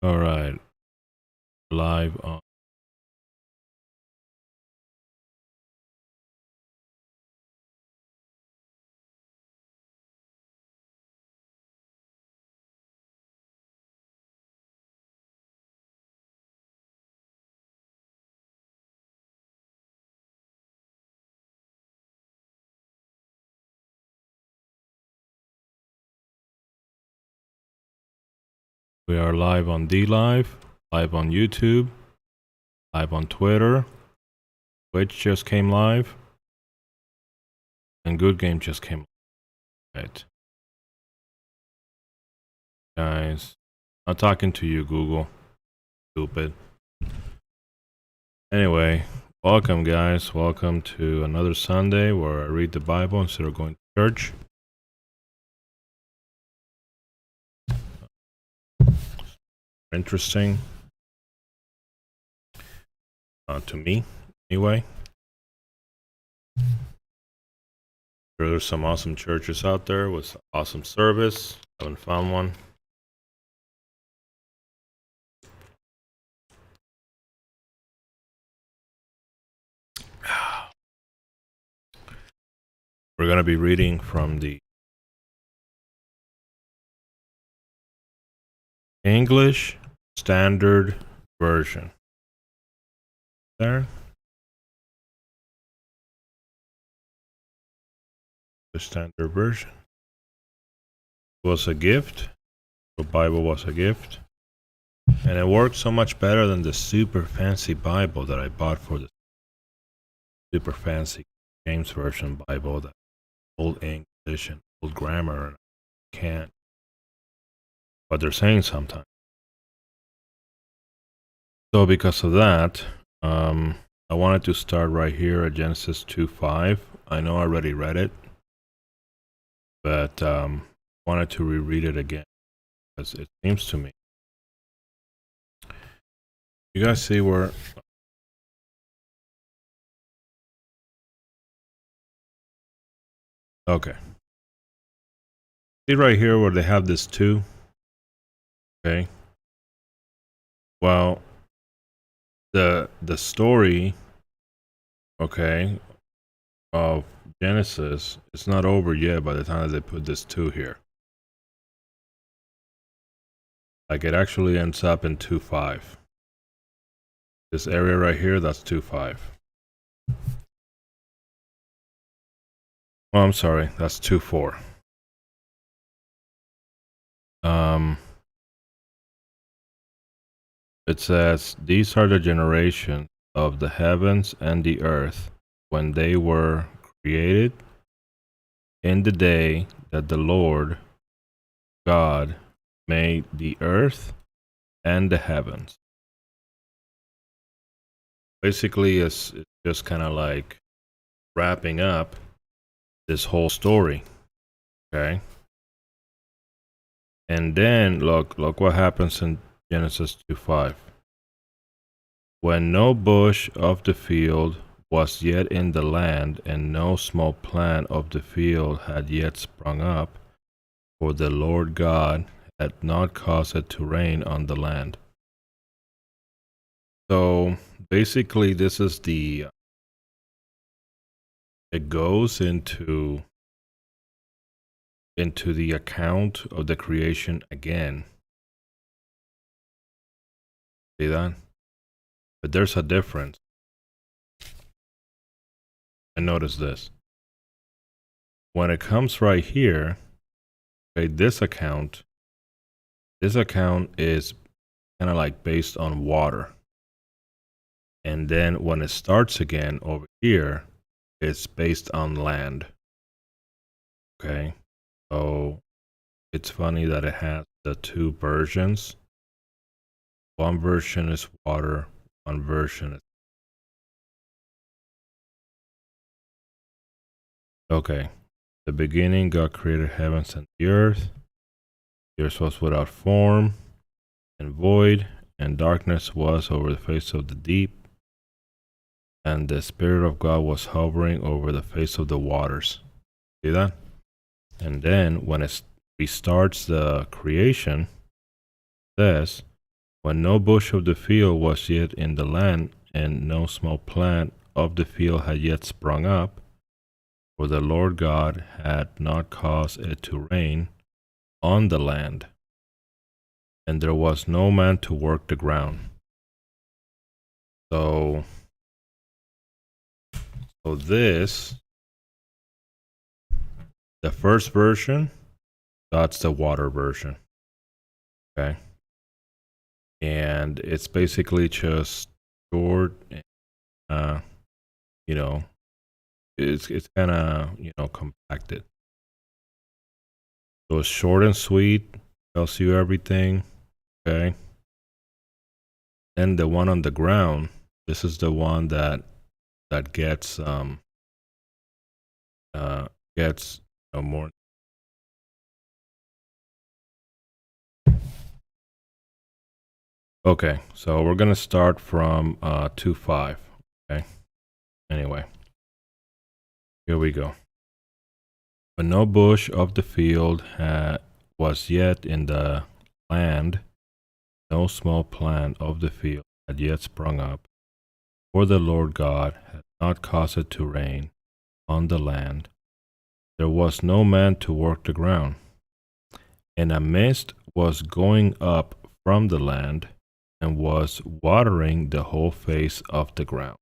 All right, live on. We are live on DLive, live on YouTube, live on Twitter. Twitch just came live, and Good Game just came live. Right. Guys, I'm talking to you, Google. Stupid. Anyway, welcome, guys. Welcome to another Sunday where I read the Bible instead of going to church. Interesting. To me, anyway. There's some awesome churches out there with awesome service. Haven't found one. We're going to be reading from the English Standard Version. There. The Standard Version. It was a gift. The Bible was a gift. And it worked so much better than the super fancy Bible that I bought for the super fancy James Version Bible, that old English and old grammar. Can't. But they're saying sometimes. So because of that, I wanted to start right here at Genesis 2:5. I know I already read it, but wanted to reread it again because it seems to me. You guys see where? Okay. See right here where they have this 2? Okay. Well, the story, okay, of Genesis is not over yet by the time that they put this 2 here. Like it actually ends up in 2:5. This area right here, that's 2:5. Oh, I'm sorry, that's 2:4. It says, "These are the generations of the heavens and the earth when they were created, in the day that the Lord God made the earth and the heavens." Basically, it's just kind of like wrapping up this whole story. Okay. And then look what happens in Genesis 2:5. When no bush of the field was yet in the land, and no small plant of the field had yet sprung up, for the Lord God had not caused it to rain on the land. So basically, this is it goes into the account of the creation again. See that? But there's a difference. And notice this. When it comes right here, okay, this account is kind of like based on water. And then when it starts again over here, it's based on land. Okay. So it's funny that it has the 2 versions. One version is water, one version is. Okay. The beginning, God created heavens and the earth. The earth was without form and void, and darkness was over the face of the deep, and the Spirit of God was hovering over the face of the waters. See that? And then when it restarts the creation, it says, when no bush of the field was yet in the land, and no small plant of the field had yet sprung up, for the Lord God had not caused it to rain on the land, and there was no man to work the ground. So this, the first version, that's the water version. Okay. And it's basically just short, you know, it's kind of, compacted. So it's short and sweet, tells you everything. Okay. Then the one on the ground, this is the one that gets more. Okay, so we're gonna start from 2:5. Okay. Anyway, here we go. But no bush of the field was yet in the land, no small plant of the field had yet sprung up, for the Lord God had not caused it to rain on the land. There was no man to work the ground, and a mist was going up from the land, and was watering the whole face of the ground.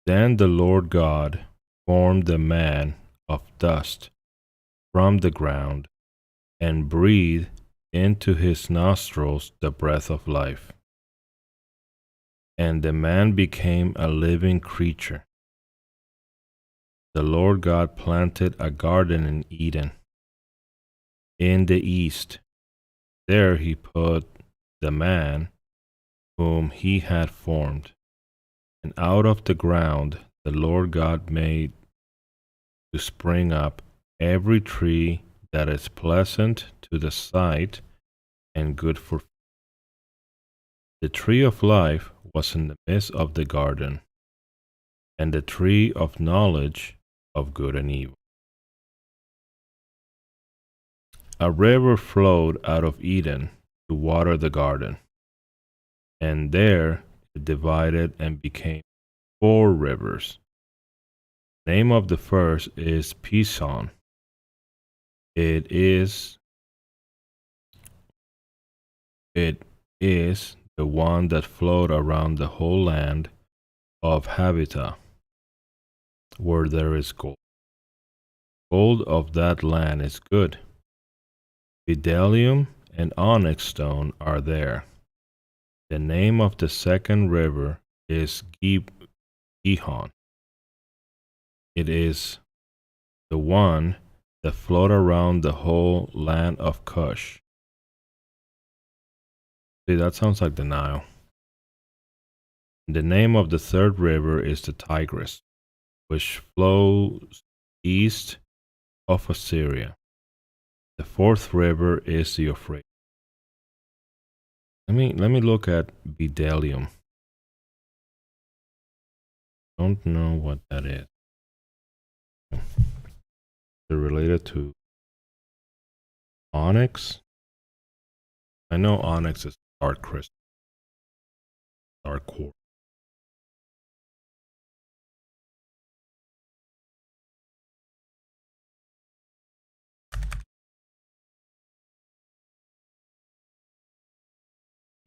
Then the Lord God formed the man of dust from the ground, and breathed into his nostrils the breath of life. And the man became a living creature. The Lord God planted a garden in Eden, in the east. There he put the man whom he had formed. And out of the ground the Lord God made to spring up every tree that is pleasant to the sight and good for food. The tree of life was in the midst of the garden, and the tree of knowledge of good and evil. A river flowed out of Eden to water the garden, and there it divided and became 4 rivers. The name of the first is Pison. It is the one that flowed around the whole land of Havilah, where there is gold. Gold of that land is good. Bdellium and onyx stone are there. The name of the second river is Gihon. It is the one that flowed around the whole land of Cush. See, that sounds like the Nile. The name of the third river is the Tigris, which flows east of Assyria. The fourth river is the Euphrates. Let me look at Bdellium. Don't know what that is. They're related to onyx. I know onyx is dark crystal, dark quartz.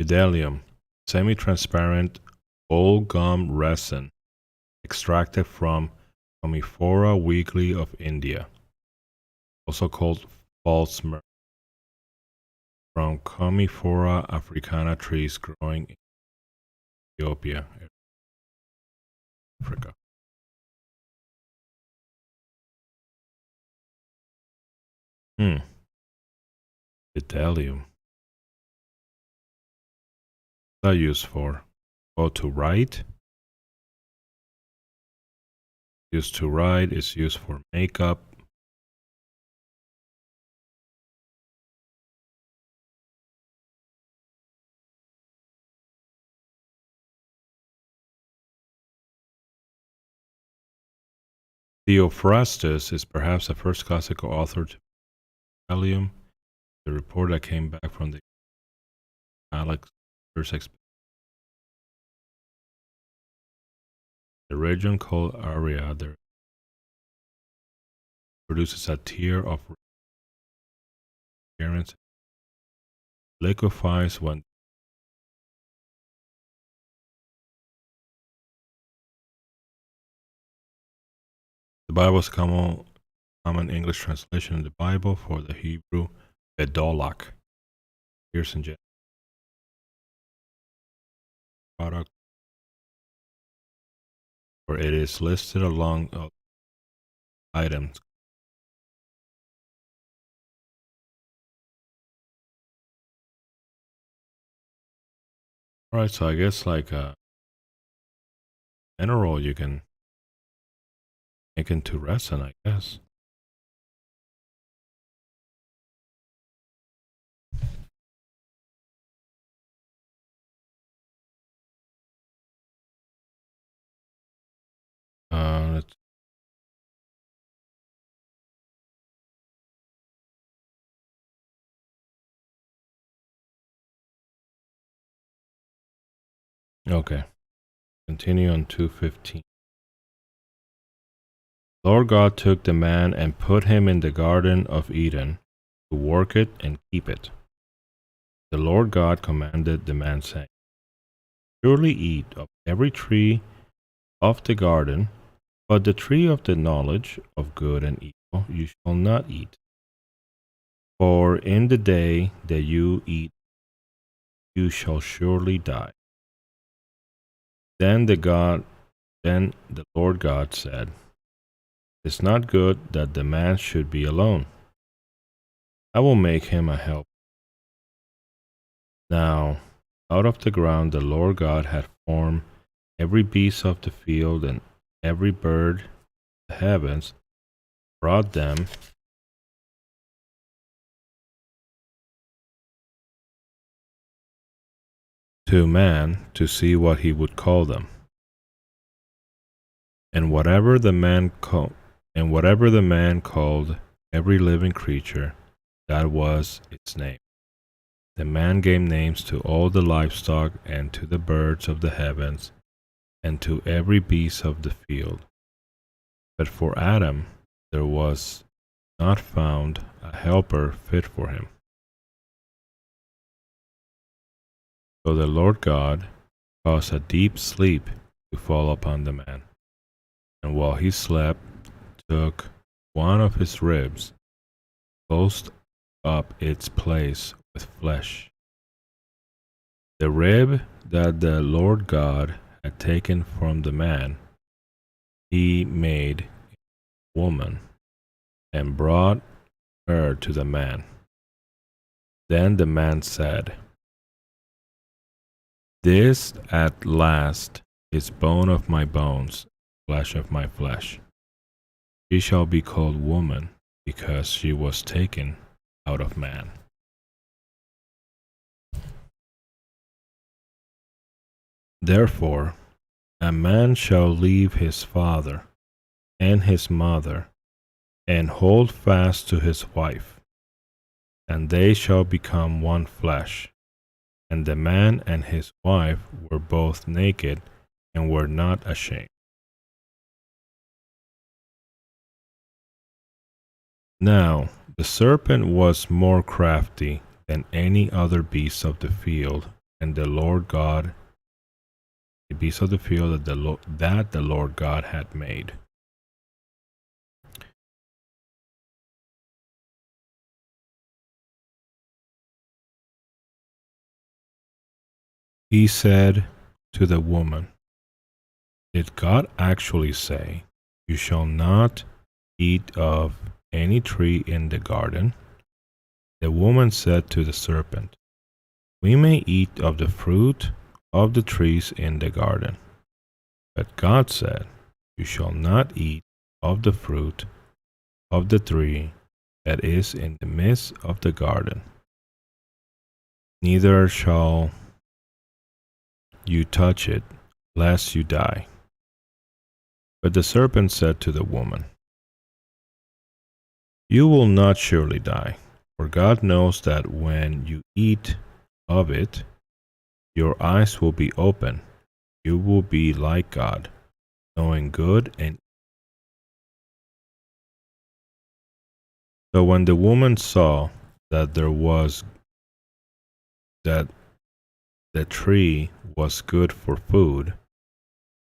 Bdellium, semi-transparent old gum resin extracted from Commiphora weekly of India, also called false myrrh, from Commiphora africana trees growing in Ethiopia, Africa. Bdellium. What's that used for? Oh, to write? Used to write, is used for makeup. Theophrastus is perhaps the first classical author to bdellium. The report that came back from the Alex versus the region called area there produces a tier of appearance liquefies when the Bible's common English translation in the Bible for the Hebrew bedolach. Here's in product where it is listed along items. Alright, so I guess like a mineral you can make into resin, I guess. Let's okay. Continue on 2:15. Lord God took the man and put him in the Garden of Eden to work it and keep it. The Lord God commanded the man, saying, surely eat of every tree of the garden, but the tree of the knowledge of good and evil you shall not eat. For in the day that you eat, you shall surely die. Then the Lord God said, it is not good that the man should be alone. I will make him a helper. Now, out of the ground the Lord God had formed every beast of the field and every bird of the heavens, brought them to man to see what he would call them. And whatever the man called every living creature, that was its name. The man gave names to all the livestock and to the birds of the heavens and to every beast of the field. But for Adam there was not found a helper fit for him. So the Lord God caused a deep sleep to fall upon the man, and while he slept, took one of his ribs, closed up its place with flesh. The rib that the Lord God had taken from the man, he made a woman, and brought her to the man. Then the man said, this at last is bone of my bones, flesh of my flesh. She shall be called woman, because she was taken out of man. Therefore, a man shall leave his father and his mother, and hold fast to his wife, and they shall become one flesh. And the man and his wife were both naked and were not ashamed. Now the serpent was more crafty than any other beast of the field, and the Lord God, the beast of the field that the Lord God had made. He said to the woman, did God actually say, you shall not eat of any tree in the garden? The woman said to the serpent, we may eat of the fruit of the trees in the garden. But God said, you shall not eat of the fruit of the tree that is in the midst of the garden, neither shall you touch it, lest you die. But the serpent said to the woman, you will not surely die, for God knows that when you eat of it, Your eyes will be open. You will be like God, knowing good and so when the woman saw that that the tree was good for food,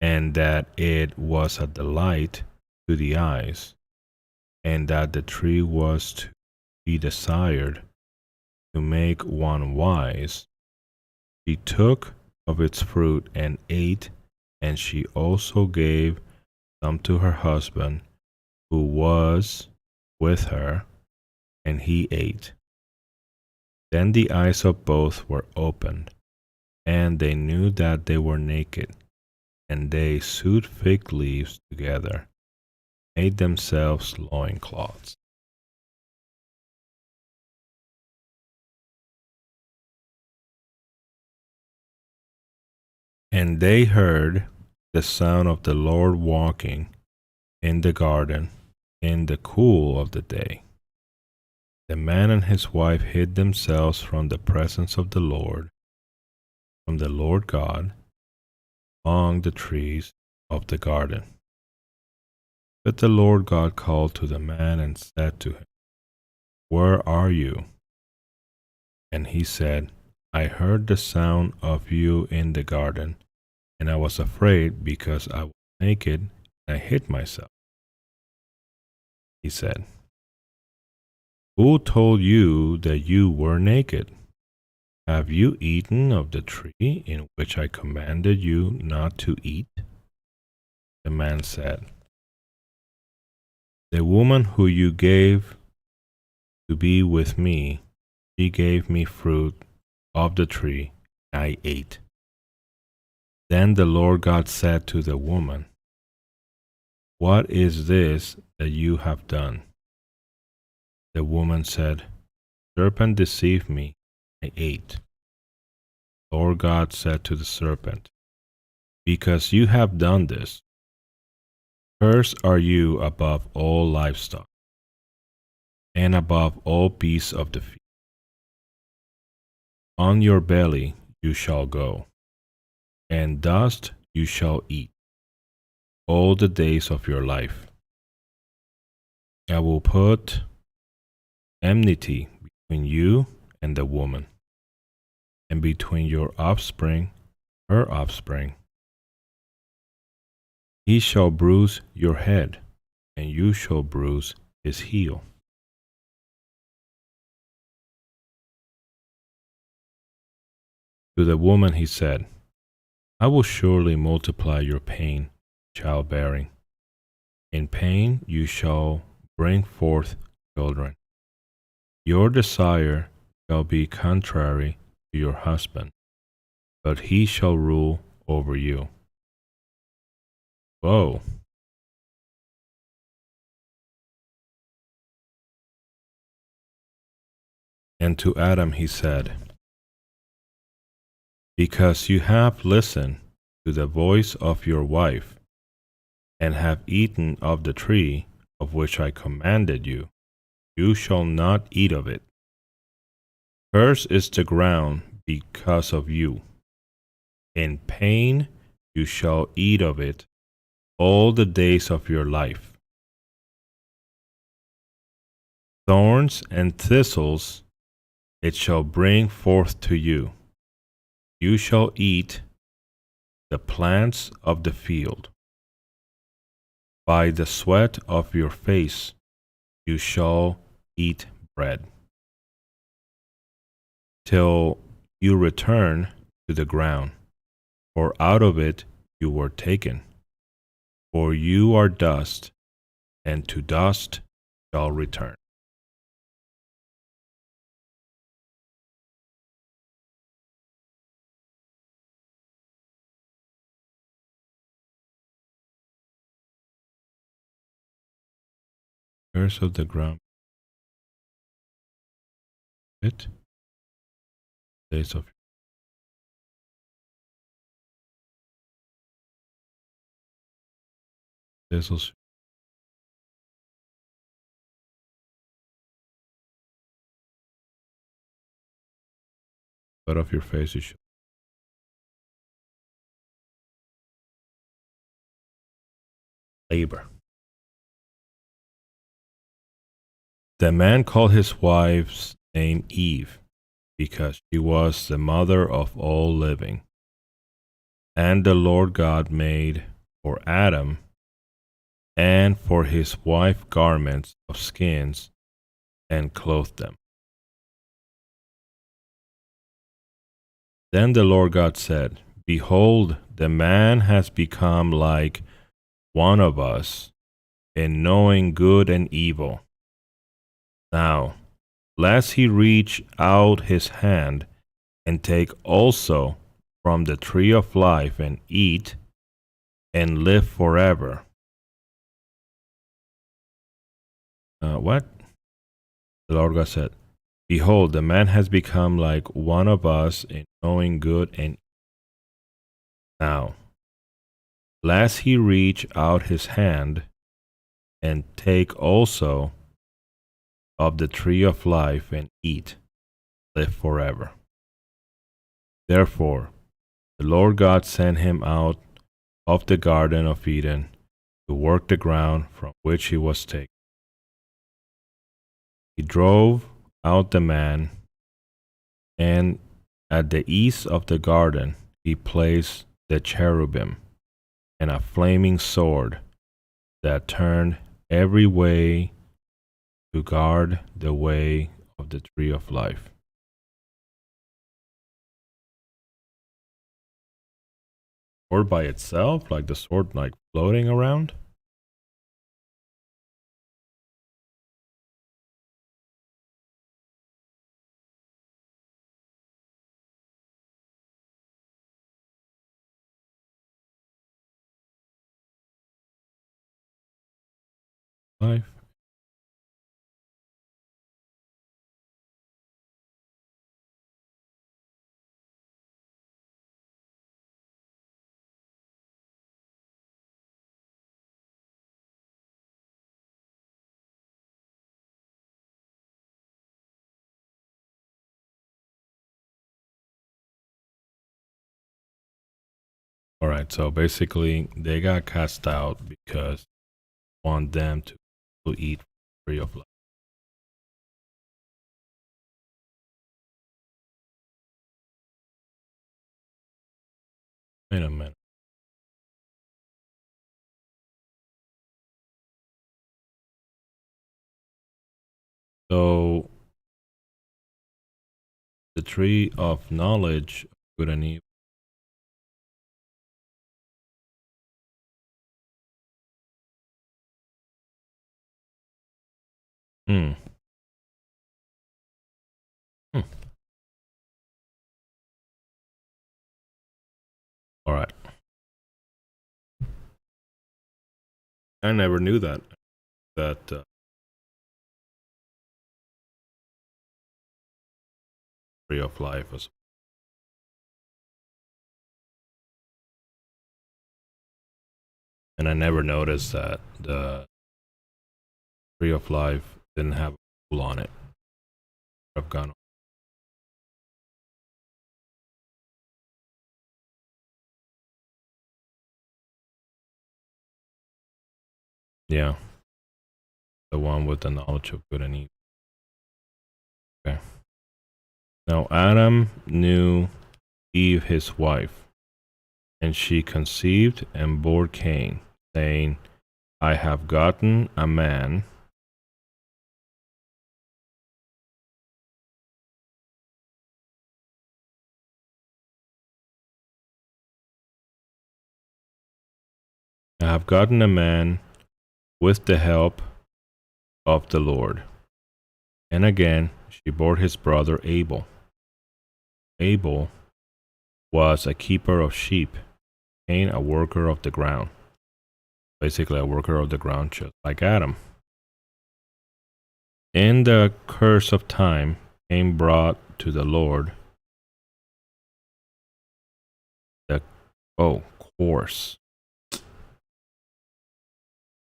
and that it was a delight to the eyes, and that the tree was to be desired to make one wise, she took of its fruit and ate, and she also gave some to her husband who was with her, and he ate. Then the eyes of both were opened, and they knew that they were naked, and they sewed fig leaves together, made themselves loincloths. And they heard the sound of the Lord walking in the garden in the cool of the day. The man and his wife hid themselves from the presence of the Lord, from the Lord God, among the trees of the garden. But the Lord God called to the man and said to him, Where are you? And he said, I heard the sound of you in the garden, and I was afraid because I was naked, and I hid myself. He said, Who told you that you were naked? Have you eaten of the tree in which I commanded you not to eat? The man said, The woman who you gave to be with me, she gave me fruit of the tree, and I ate. Then the Lord God said to the woman, What is this that you have done? The woman said, Serpent deceived me, I ate. Lord God said to the serpent, Because you have done this, cursed are you above all livestock, and above all beasts of the field. On your belly you shall go, and dust you shall eat all the days of your life. I will put enmity between you and the woman, and between your offspring, her offspring. He shall bruise your head, and you shall bruise his heel. To the woman he said, I will surely multiply your pain, childbearing. In pain you shall bring forth children. Your desire shall be contrary to your husband, but he shall rule over you. Whoa. And to Adam he said, Because you have listened to the voice of your wife, and have eaten of the tree of which I commanded you, you shall not eat of it. Cursed is the ground because of you. In pain you shall eat of it all the days of your life. Thorns and thistles it shall bring forth to you. You shall eat the plants of the field. By the sweat of your face you shall eat bread, till you return to the ground, for out of it you were taken. For you are dust, and to dust shall return. Curse of the ground, it days of thistles, but of your face you shall. labor. The man called his wife's name Eve, because she was the mother of all living. And the Lord God made for Adam and for his wife garments of skins and clothed them. Then the Lord God said, Behold, the man has become like one of us in knowing good and evil. Now, lest he reach out his hand and take also from the tree of life and eat and live forever. What? The Lord God said, Behold, the man has become like one of us in knowing good and evil. Now, lest he reach out his hand and take also of the tree of life and eat, live forever. Therefore, the Lord God sent him out of the Garden of Eden to work the ground from which he was taken. He drove out the man, and at the east of the garden he placed the cherubim and a flaming sword that turned every way to guard the way of the tree of life. Sword by itself, like the sword like floating around? Life. All right, so basically they got cast out because they want them to eat free of life. Wait a minute. So the tree of knowledge of good and evil. Hmm. Hmm. All right. I never knew that. That tree of life was. And I never noticed that the tree of life didn't have a pool on it. I've gone. Yeah, the one with the knowledge of good and evil. Okay. Now Adam knew Eve his wife, and she conceived and bore Cain, saying, I have gotten a man. I have gotten a man with the help of the Lord. And again she bore his brother Abel. Abel was a keeper of sheep, Cain a worker of the ground. Basically a worker of the ground just like Adam. In the course of time, Cain brought to the Lord the course.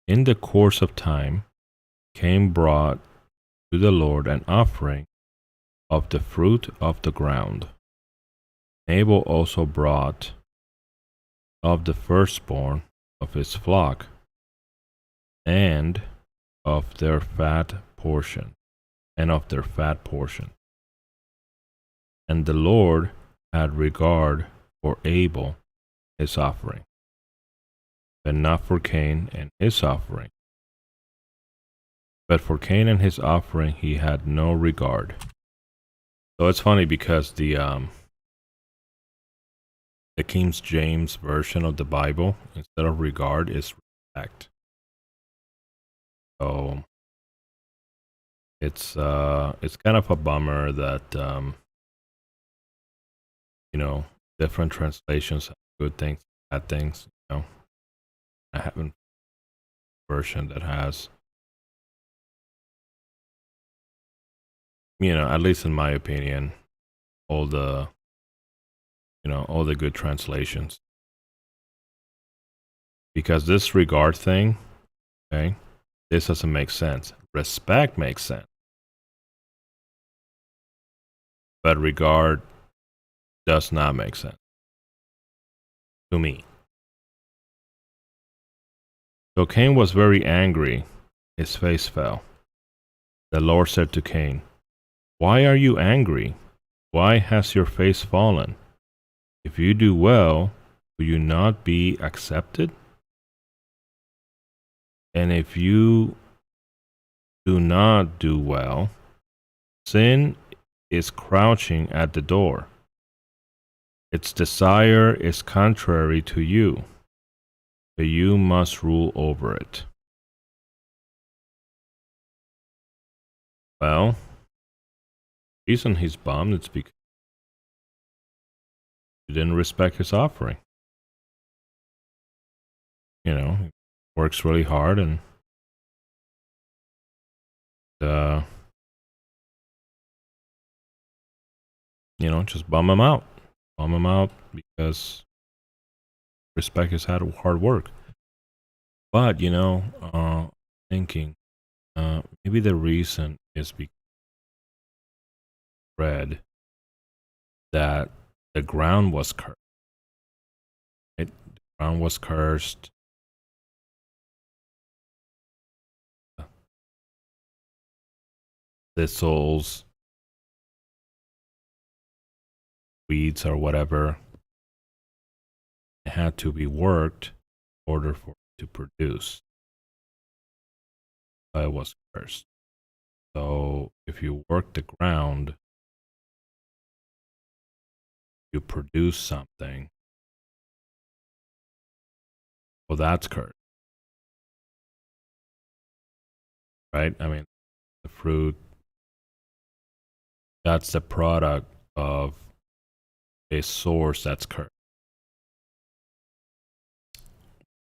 In the course of time, Cain brought to the Lord an offering of the fruit of the ground. Abel also brought of the firstborn of his flock and of their fat portion, and of their fat portion. And the Lord had regard for Abel, his offering, but not for Cain and his offering. But for Cain and his offering he had no regard. So it's funny because the King James version of the Bible, instead of regard, is respect. So it's kind of a bummer that different translations have good things, bad things. I haven't a version that has, at least in my opinion, all the all the good translations. Because this regard thing, okay, this doesn't make sense. Respect makes sense, but regard does not make sense to me. So Cain was very angry. His face fell. The Lord said to Cain, "Why are you angry? Why has your face fallen? If you do well, will you not be accepted? And if you do not do well, sin is crouching at the door. Its desire is contrary to you, but you must rule over it." Well, the reason he's bummed is because he didn't respect his offering. He works really hard and just bum him out. Bum him out because respect his hard work. But, thinking, maybe the reason is because I read that the ground was cursed. Right? The ground was cursed. Thistles, weeds, or whatever, it had to be worked in order for it to produce. It was cursed. So if you work the ground, you produce something. Well, that's cursed, right? I mean, the fruit, that's the product of a source that's cursed.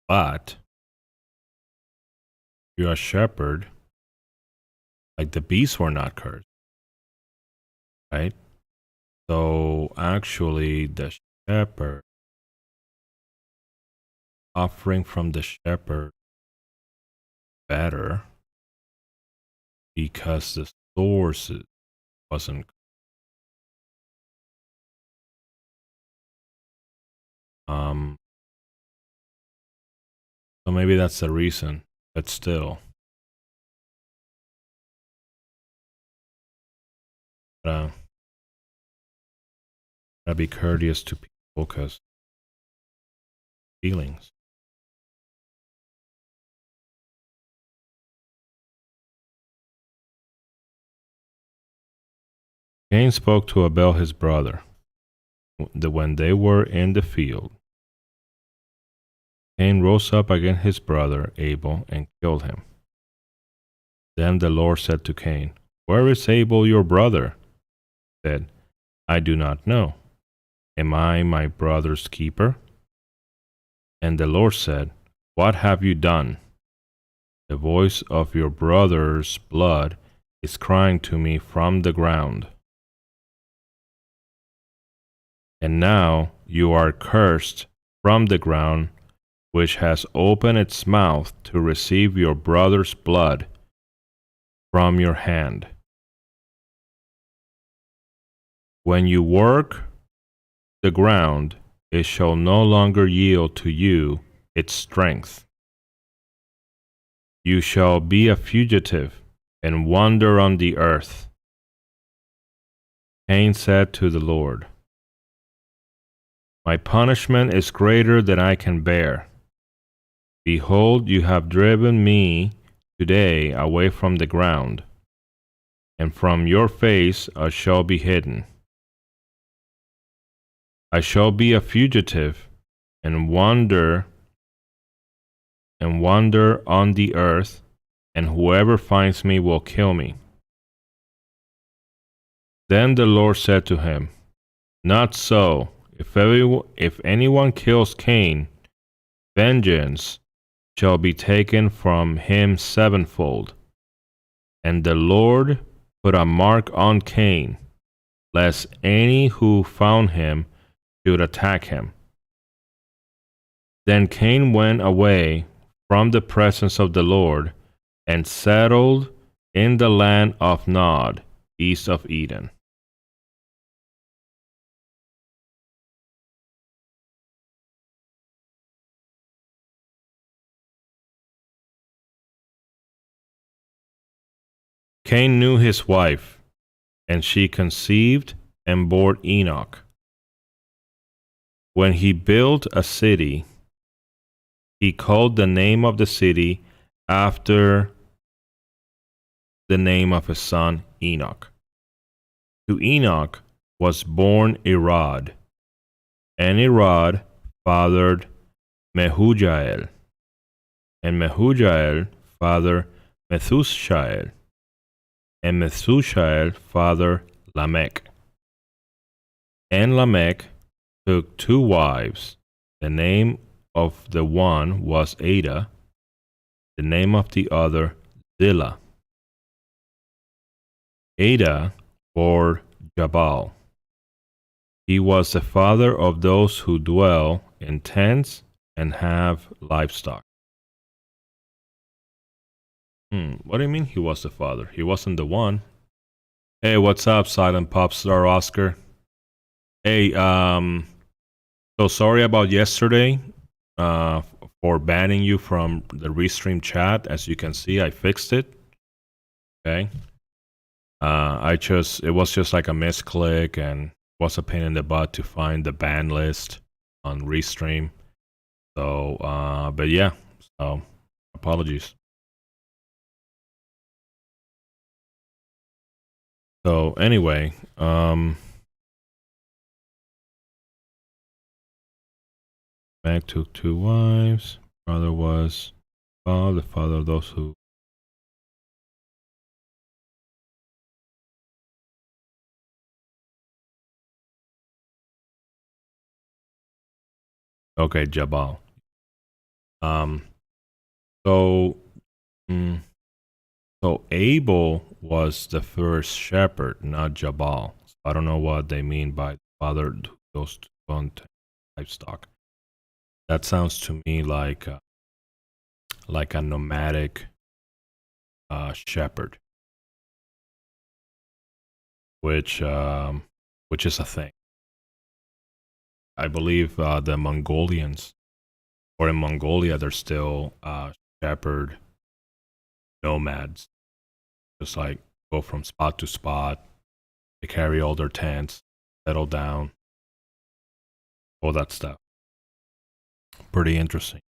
But if you're a shepherd, like the beasts were not cursed, right? So actually, the shepherd, offering from the shepherd, better because the source wasn't. So maybe that's the reason, but still, gotta be courteous to people because feelings. Cain spoke to Abel his brother when they were in the field. Cain rose up against his brother Abel and killed him. Then the Lord said to Cain, "Where is Abel your brother?" He said, "I do not know. Am I my brother's keeper?" And the Lord said, "What have you done? The voice of your brother's blood is crying to me from the ground. And now you are cursed from the ground, which has opened its mouth to receive your brother's blood from your hand. When you work the ground, it shall no longer yield to you its strength. You shall be a fugitive and wander on the earth. Cain said to the Lord, My punishment is greater than I can bear. Behold, you have driven me today away from the ground, and from your face I shall be hidden. I shall be a fugitive and wander on the earth, and whoever finds me will kill me. Then the Lord said to him, Not so. If anyone kills Cain, vengeance shall be taken from him sevenfold. And the Lord put a mark on Cain, lest any who found him should attack him. Then Cain went away from the presence of the Lord and settled in the land of Nod, east of Eden. Cain knew his wife, and she conceived and bore Enoch. When he built a city, he called the name of the city after the name of his son Enoch. To Enoch was born Irad, and Irad fathered Mehujael, and Mehujael fathered Methushael, and Methushael fathered Lamech. And Lamech took two wives. The name of the one was Ada, the name of the other Zillah. Ada bore Jabal. He was the father of those who dwell in tents and have livestock. What do you mean he was the father? He wasn't the one. Hey, what's up, Silent Pop Star Oscar? Hey, so sorry about yesterday for banning you from the Restream chat. As you can see, I fixed it. Okay. It was just like a misclick and was a pain in the butt to find the ban list on Restream. So, but yeah, so apologies. So anyway, Meg took two wives. Brother was the father of those who. Okay, Jabal. So, so Abel was the first shepherd, not Jabal. So I don't know what they mean by father who goes to hunt livestock. That sounds to me like a nomadic shepherd, which is a thing. I believe the Mongolians, or in Mongolia, they're still shepherd nomads, just like go from spot to spot. They carry all their tents, settle down, all that stuff. Pretty interesting.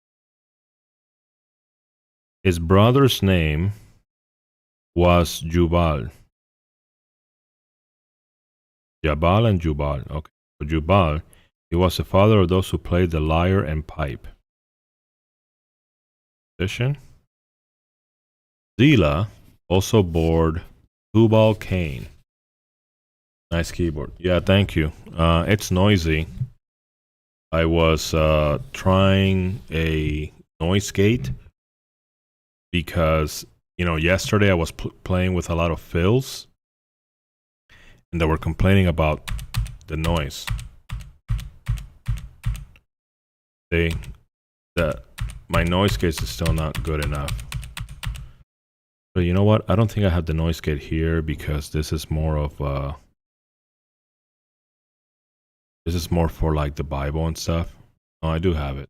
His brother's name was Jubal. Jabal and Jubal. Okay. So Jubal, he was the father of those who played the lyre and pipe. Musician. Zillah also bore Tubal Cain. Nice keyboard. Yeah, thank you. It's noisy. I was trying a noise gate because, yesterday I was playing with a lot of fills and they were complaining about the noise. My noise gate is still not good enough. But you know what? I don't think I have the noise gate here because this is more of this is more for like the Bible and stuff. Oh, I do have it.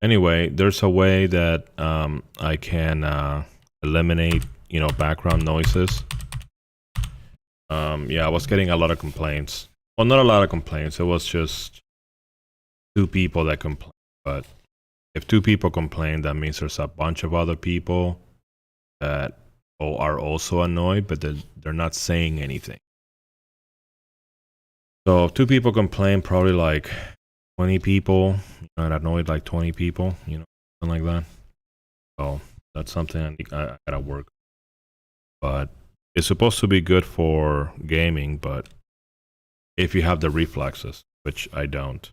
Anyway, there's a way that I can eliminate, background noises. Yeah, I was getting a lot of complaints. Well, not a lot of complaints. It was just 2 people that complained. But if 2 people complain, that means there's a bunch of other people that are also annoyed, but they're not saying anything. So if 2 people complain, probably like 20 people, it annoyed like 20 people, something like that. So that's something I gotta work. But it's supposed to be good for gaming, but if you have the reflexes, which I don't.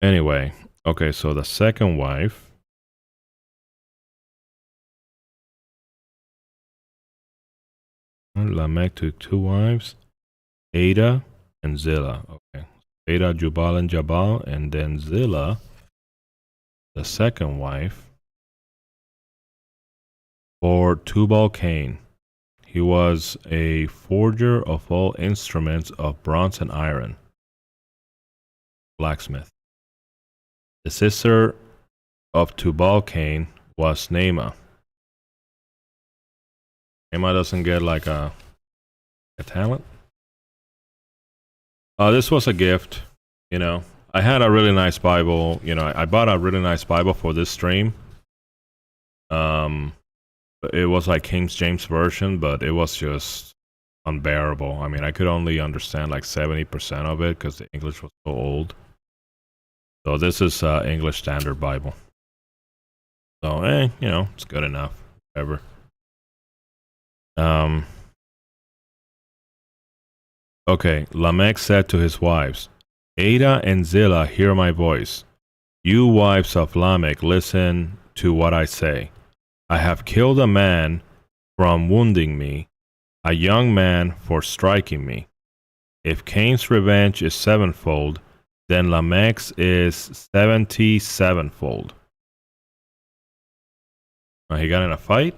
Anyway, okay, so the second wife. Lamech took 2 wives, Ada and Zillah. Okay. Ada, Jubal, and Jabal, and then Zillah, the second wife, for Tubal Cain. He was a forger of all instruments of bronze and iron, blacksmith. The sister of Tubal Cain was Naamah. Naamah doesn't get like a talent. This was a gift, I had a really nice Bible. I bought a really nice Bible for this stream. It was like King James version, but it was just unbearable. I mean, I could only understand like 70% of it because the English was so old. So this is English Standard Bible. So, it's good enough. Whatever. Okay, Lamech said to his wives, Ada and Zillah, hear my voice. You wives of Lamech, listen to what I say. I have killed a man from wounding me, a young man for striking me. If Cain's revenge is 7-fold, then Lamech's is 77-fold. He got in a fight?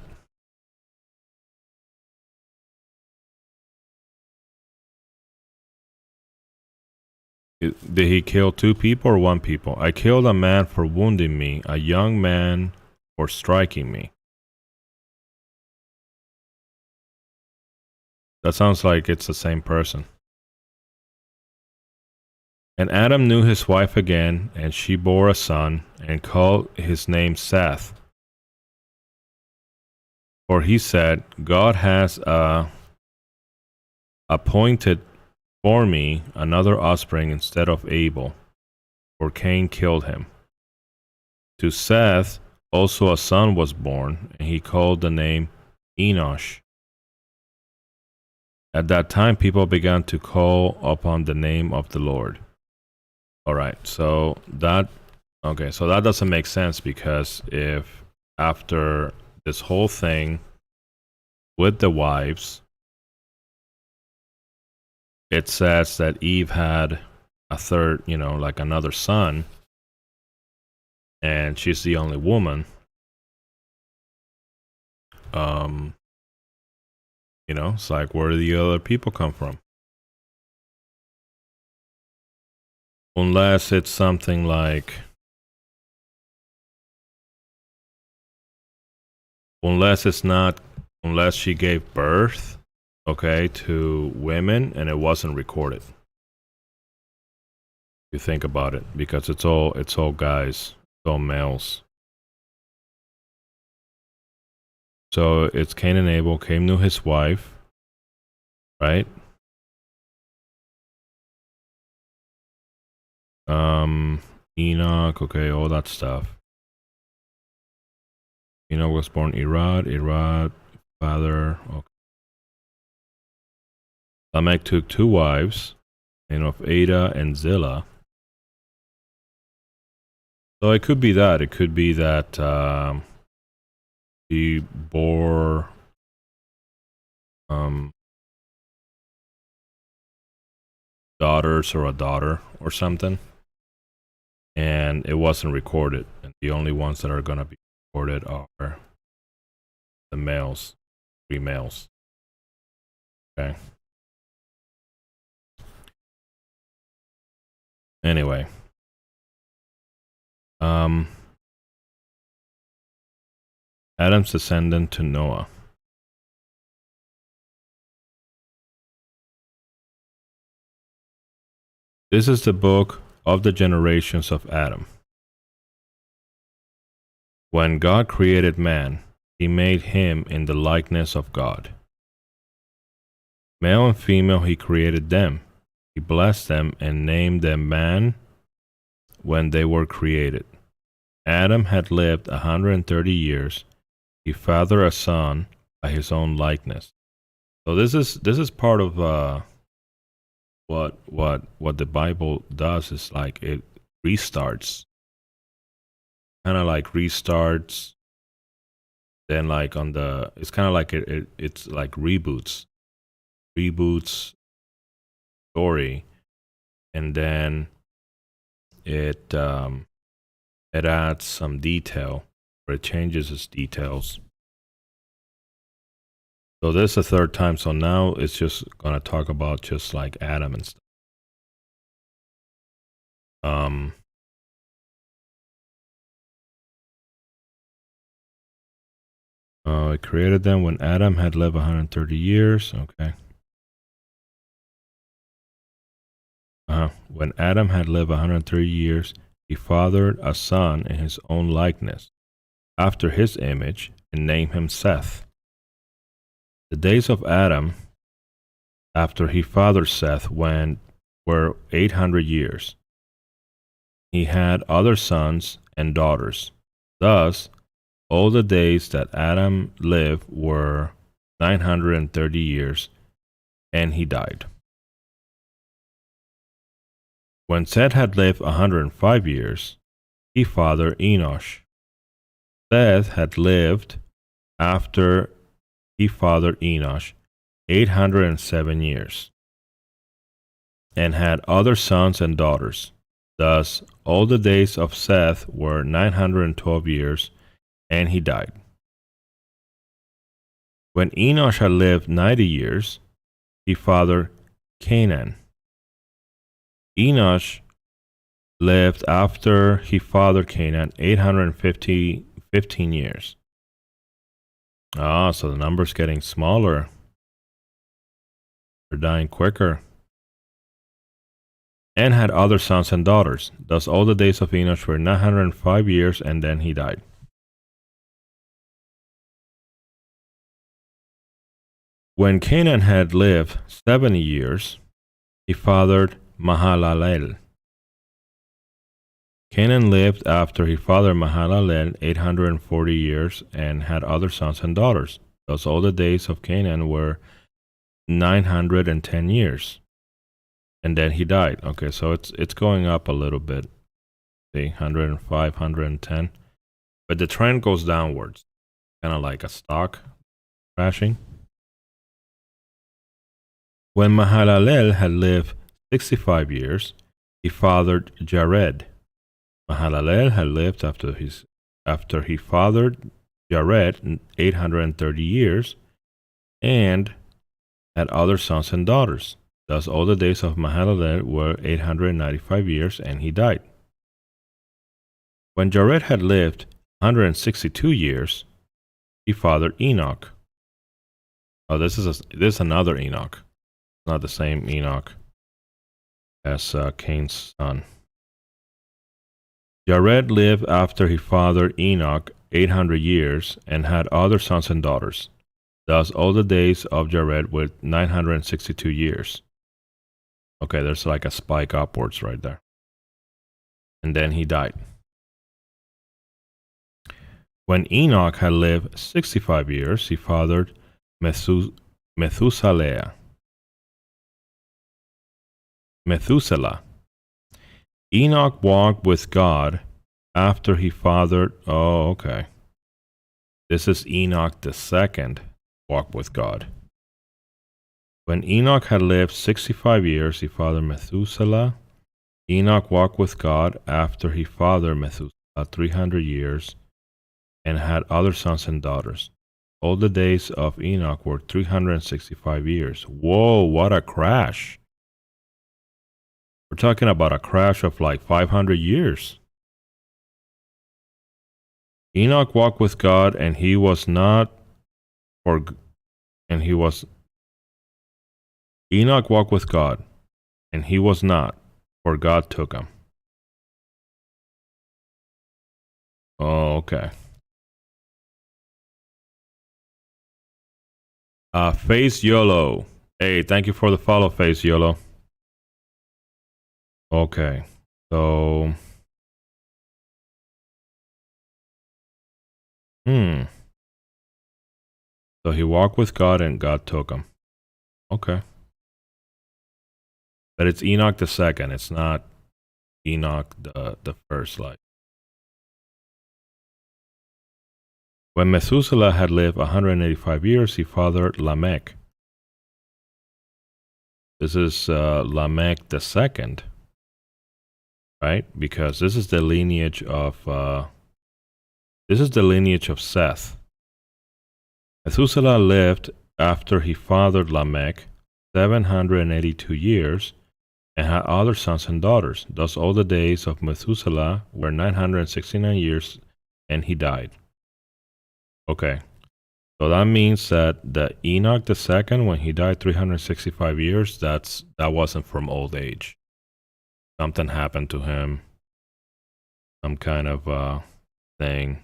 Did he kill 2 people or 1 people? I killed a man for wounding me, a young man for striking me. That sounds like it's the same person. And Adam knew his wife again, and she bore a son, and called his name Seth. For he said, God has appointed for me another offspring instead of Abel, for Cain killed him. To Seth also a son was born, and he called the name Enosh. At that time, people began to call upon the name of the Lord. All right, so that doesn't make sense, because if after this whole thing with the wives, it says that Eve had a third, like another son, and she's the only woman. It's like, where do the other people come from? Unless it's something like, unless she gave birth, okay, to women and it wasn't recorded. You think about it, because it's all guys, it's all males. So it's Cain and Abel. Cain knew his wife, right? Enoch, okay, all that stuff. Enoch was born Irad, father. Okay. Lamech took 2 wives, of Ada and Zillah. So it could be that. It could be that he bore daughters or a daughter or something, and it wasn't recorded. And the only ones that are going to be recorded are the males, 3 males. Okay. Anyway, Adam's descendant to Noah. This is the book of the generations of Adam. When God created man, he made him in the likeness of God. Male and female he created them. He blessed them and named them man when they were created. Adam had lived 130 years. He fathered a son by his own likeness. So this is part of what the Bible does is like it restarts, kind of like restarts. Then like on the, it's kind of like it's like reboots story, and then it adds some detail, or it changes its details. So this is the third time. So now it's just gonna talk about just like Adam and stuff. It created them when Adam had lived 130 years. Okay. When Adam had lived 130 years, he fathered a son in his own likeness, after his image, and named him Seth. The days of Adam, after he fathered Seth, were 800 years. He had other sons and daughters. Thus, all the days that Adam lived were 930 years, and he died. When Seth had lived 105 years, he fathered Enosh. Seth had lived, after he fathered Enosh, 807 years, and had other sons and daughters. Thus, all the days of Seth were 912 years, and he died. When Enosh had lived 90 years, he fathered Canaan. Enosh lived, after he fathered Canaan, 815 years. So the number's getting smaller. They're dying quicker. And had other sons and daughters. Thus all the days of Enosh were 905 years, and then he died. When Canaan had lived 70 years, he fathered Mahalalel. Canaan lived, after he fathered Mahalalel, 840 years, and had other sons and daughters. Thus all the days of Canaan were 910 years, and then he died. Okay, so it's going up a little bit. See, 105, 110, but the trend goes downwards, kind of like a stock crashing. When Mahalalel had lived 65 years, he fathered Jared. Mahalalel had lived, after he fathered Jared, 830 years, and had other sons and daughters. Thus all the days of Mahalalel were 895 years, and he died. When Jared had lived 162 years, he fathered Enoch. Oh, this is another Enoch. Not the same Enoch as Cain's son. Jared lived, after he fathered Enoch, 800 years, and had other sons and daughters. Thus all the days of Jared were 962 years. Okay, there's like a spike upwards right there. And then he died. When Enoch had lived 65 years, he fathered Methuselah. Enoch walked with God, after he fathered. Oh, okay. This is Enoch the second walked with God. When Enoch had lived 65 years, he fathered Methuselah. Enoch walked with God, after he fathered Methuselah 300 years, and had other sons and daughters. All the days of Enoch were 365 years. Whoa, what a crash! We're talking about a crash of like 500 years. Enoch walked with God, and he was not, or and he was. Enoch walked with God, and he was not, for God took him. Oh, okay. Face YOLO. Hey, thank you for the follow, Face YOLO. Okay, so so he walked with God, and God took him. Okay, but it's Enoch the second. It's not Enoch the first. Like when Methuselah had lived 185 years, he fathered Lamech. This is Lamech the second, right? Because this is the lineage of Seth. Methuselah lived after he fathered Lamech 782 years and had other sons and daughters. Thus all the days of Methuselah were 969 years, and he died. Okay, so that means that the Enoch the second, when he died 365 years, that wasn't from old age. Something happened to him, some kind of thing.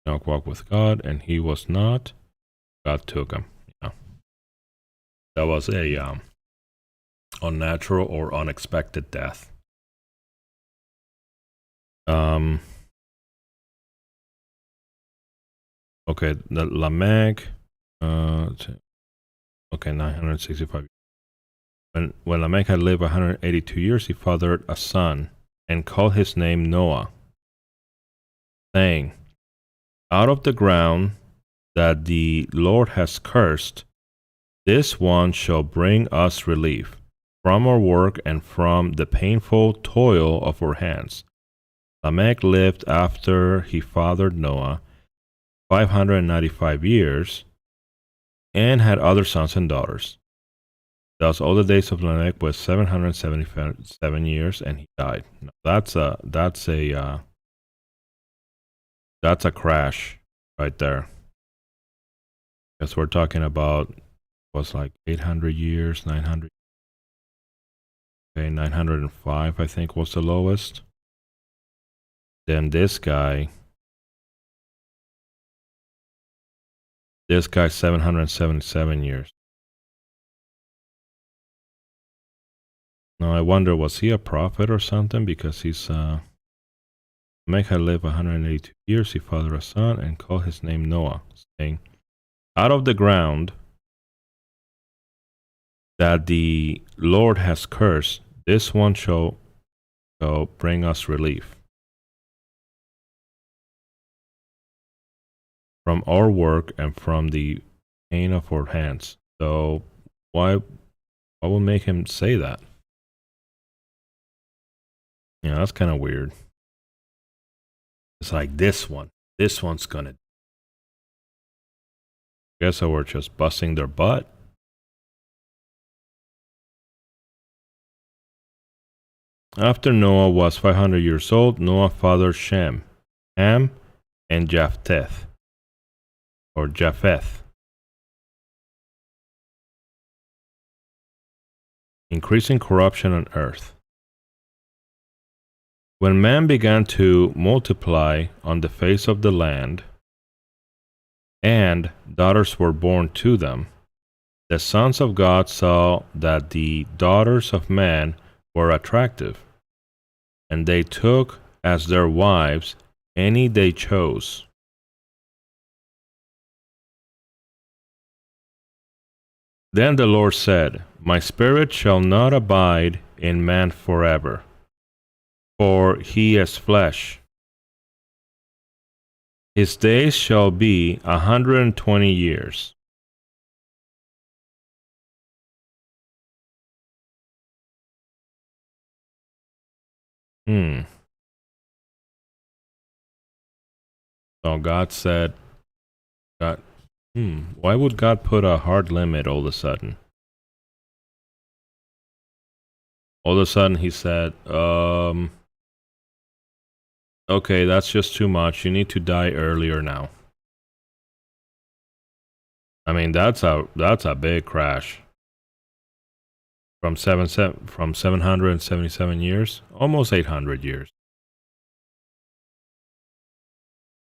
Enoch walked with God, and he was not. God took him. Yeah, that was a unnatural or unexpected death. Okay, the Lamech. Okay, 965. When Lamech had lived 182 years, he fathered a son and called his name Noah, saying, "Out of the ground that the Lord has cursed, this one shall bring us relief from our work and from the painful toil of our hands." Lamech lived after he fathered Noah 595 years and had other sons and daughters. Thus all the days of Lamech was 777 years, and he died. Now, that's a crash right there. Because we're talking about was like 800 years, 900. Okay, 905 I think was the lowest. Then this guy 777 years. Now I wonder, was he a prophet or something? Because he's Lamech had lived 182 years. He fathered a son and called his name Noah, saying, "Out of the ground that the Lord has cursed, this one shall bring us relief from our work and from the pain of our hands." So why would make him say that? Yeah, that's kind of weird. It's like this one's gonna. I guess they were just busting their butt. After Noah was 500 years old, Noah fathered Shem, Ham, and Japheth, or Japheth, increasing corruption on earth. When man began to multiply on the face of the land, and daughters were born to them, the sons of God saw that the daughters of man were attractive, and they took as their wives any they chose. Then the Lord said, "My spirit shall not abide in man forever, for he is flesh. His days shall be 120 years. So God said, why would God put a hard limit all of a sudden? All of a sudden he said, okay, that's just too much. You need to die earlier now. I mean, that's a big crash. From 777 years, almost 800 years.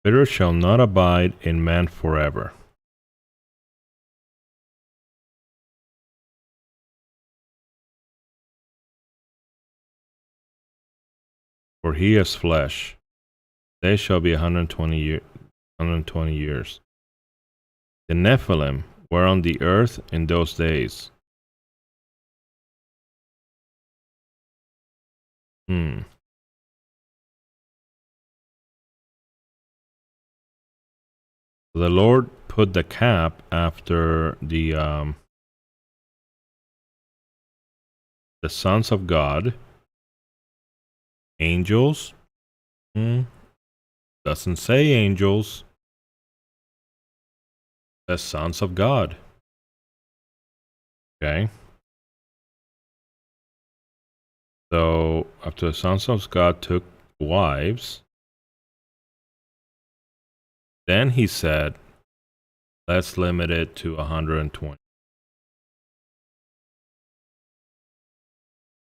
Bitter shall not abide in man forever. For he is flesh. They shall be 120 years. The Nephilim were on the earth in those days. The Lord put the cap after the sons of God, angels. Doesn't say angels. The sons of God. Okay. So after the sons of God took wives, then he said, let's limit it to 120.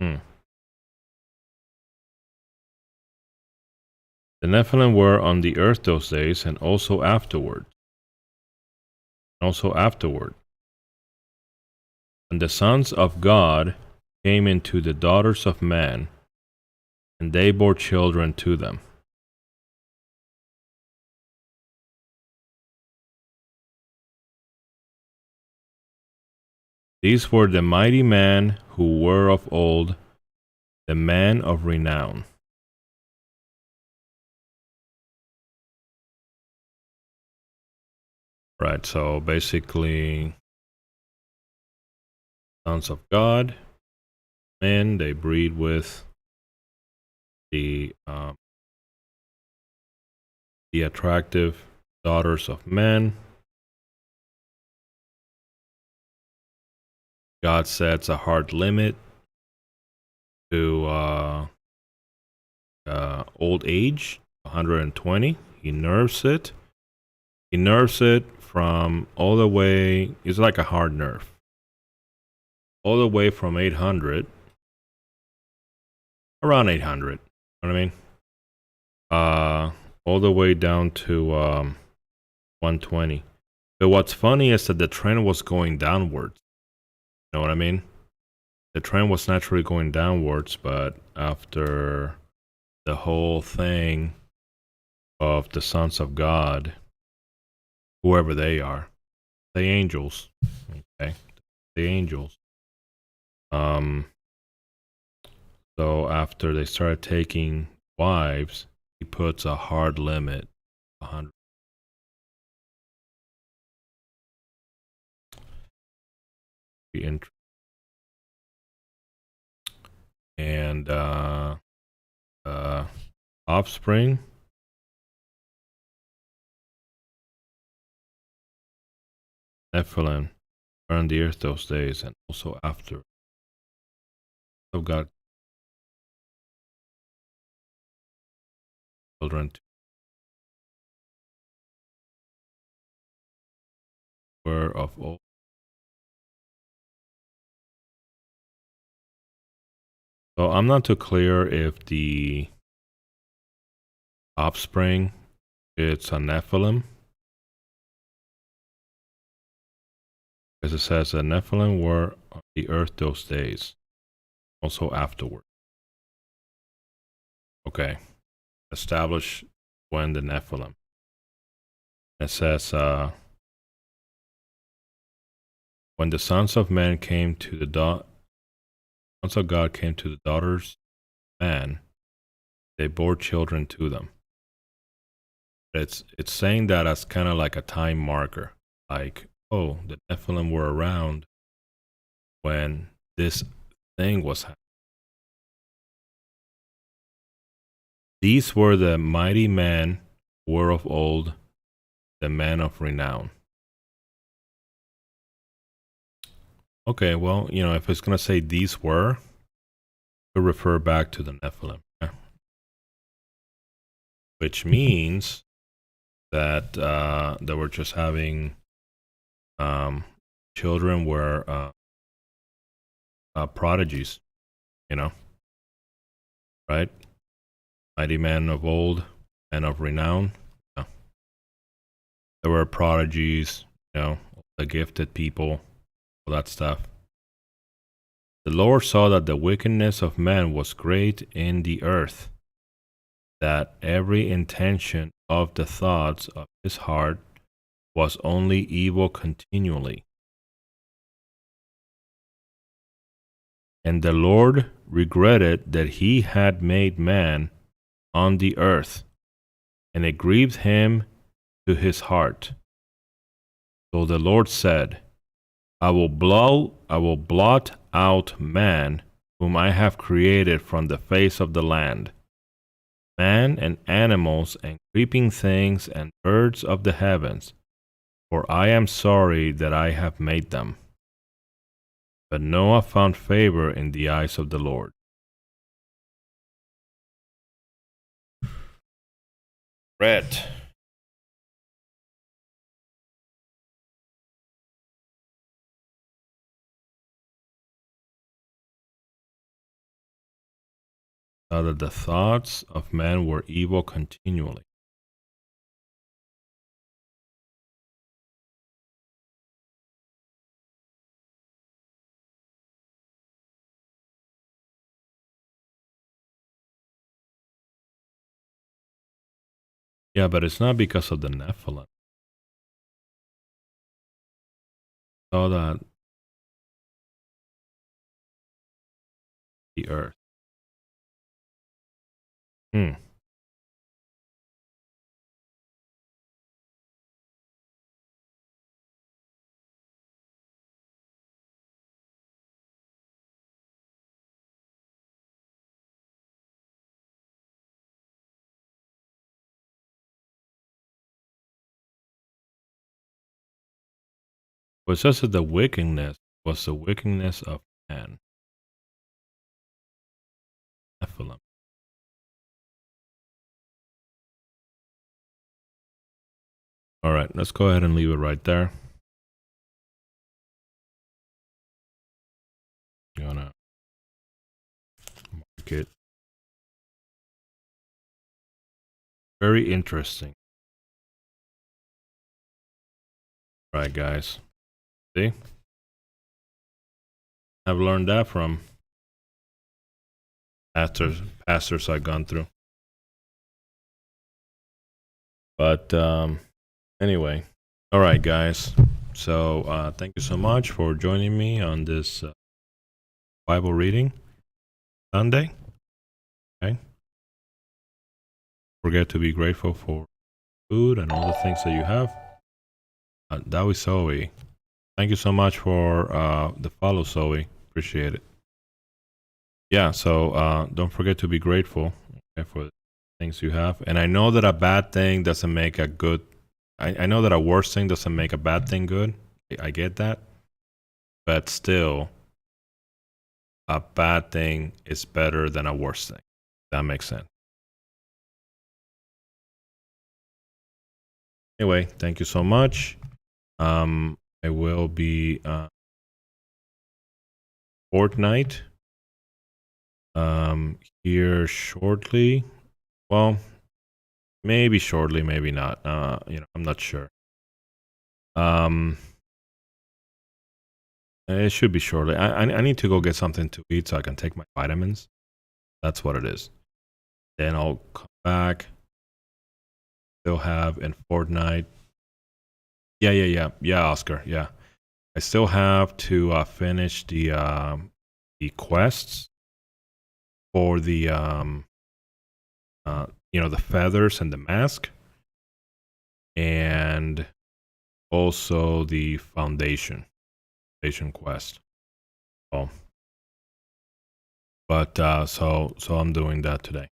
The Nephilim were on the earth those days, and also afterward. And the sons of God came into the daughters of man, and they bore children to them. These were the mighty men who were of old, the men of renown. Right, so basically, sons of God, men, they breed with the attractive daughters of men. God sets a hard limit to old age, 120. He nerfs it. He nerfs it from all the way, it's like a hard nerf. All the way from 800, around 800, you know what I mean? All the way down to 120. But what's funny is that the trend was going downwards. You know what I mean? The trend was naturally going downwards, but after the whole thing of the sons of God, whoever they are, the angels, okay, the angels. So after they started taking wives, he puts a hard limit, 100. And offspring. Nephilim were on the earth those days, and also after. So God children were of old. So I'm not too clear if the offspring it's a Nephilim. As it says, the Nephilim were on the earth those days, also afterward. Okay. Establish when the Nephilim. It says, when the sons of men came to the sons of God came to the daughters of man, they bore children to them. It's saying that as kind of like a time marker, like, oh, the Nephilim were around when this thing was happening. These were the mighty men who were of old, the men of renown. Okay, well, if it's going to say these were, to refer back to the Nephilim, which means that they were just having children were prodigies, you know, right? Mighty men of old and of renown. Yeah. There were prodigies, the gifted people, all that stuff. The Lord saw that the wickedness of man was great in the earth, that every intention of the thoughts of his heart was only evil continually. And the Lord regretted that he had made man on the earth, and it grieved him to his heart. So the Lord said, I will blot out man, whom I have created from the face of the land, man and animals and creeping things and birds of the heavens, for I am sorry that I have made them. But Noah found favor in the eyes of the Lord. Red. That the thoughts of man were evil continually. Yeah, but it's not because of the Nephilim. So that the earth. But it says that the wickedness was the wickedness of man. Nephilim. All right, let's go ahead and leave it right there. I'm gonna mark it. Very interesting. All right, guys. See? I've learned that from pastors I've gone through. But anyway, all right, guys. So thank you so much for joining me on this Bible reading Sunday. Okay. Forget to be grateful for food and all the things that you have. Dawi Zoe, thank you so much for the follow, Zoe. Appreciate it. Yeah, so don't forget to be grateful, okay, for the things you have. And I know that a bad thing doesn't make a good. I know that a worse thing doesn't make a bad thing good. I get that, but still, a bad thing is better than a worse thing. That makes sense. Anyway, thank you so much. I will be Fortnite here shortly. Well, maybe shortly, maybe not. I'm not sure. It should be shortly. I need to go get something to eat so I can take my vitamins. That's what it is. Then I'll come back. Still have in Fortnite. Yeah, Oscar. Yeah, I still have to finish the quests for the the feathers and the mask, and also the foundation quest. Oh, but so I'm doing that today.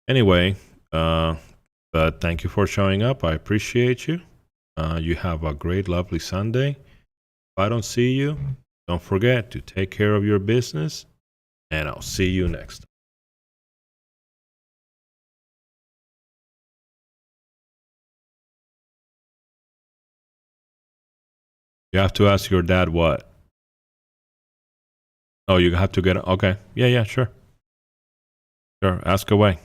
Anyway, but thank you for showing up. I appreciate you. You have a great, lovely Sunday. If I don't see you, don't forget to take care of your business and I'll see you next time. You have to ask your dad what? Oh, you have to get, okay. Yeah, sure. Sure, ask away.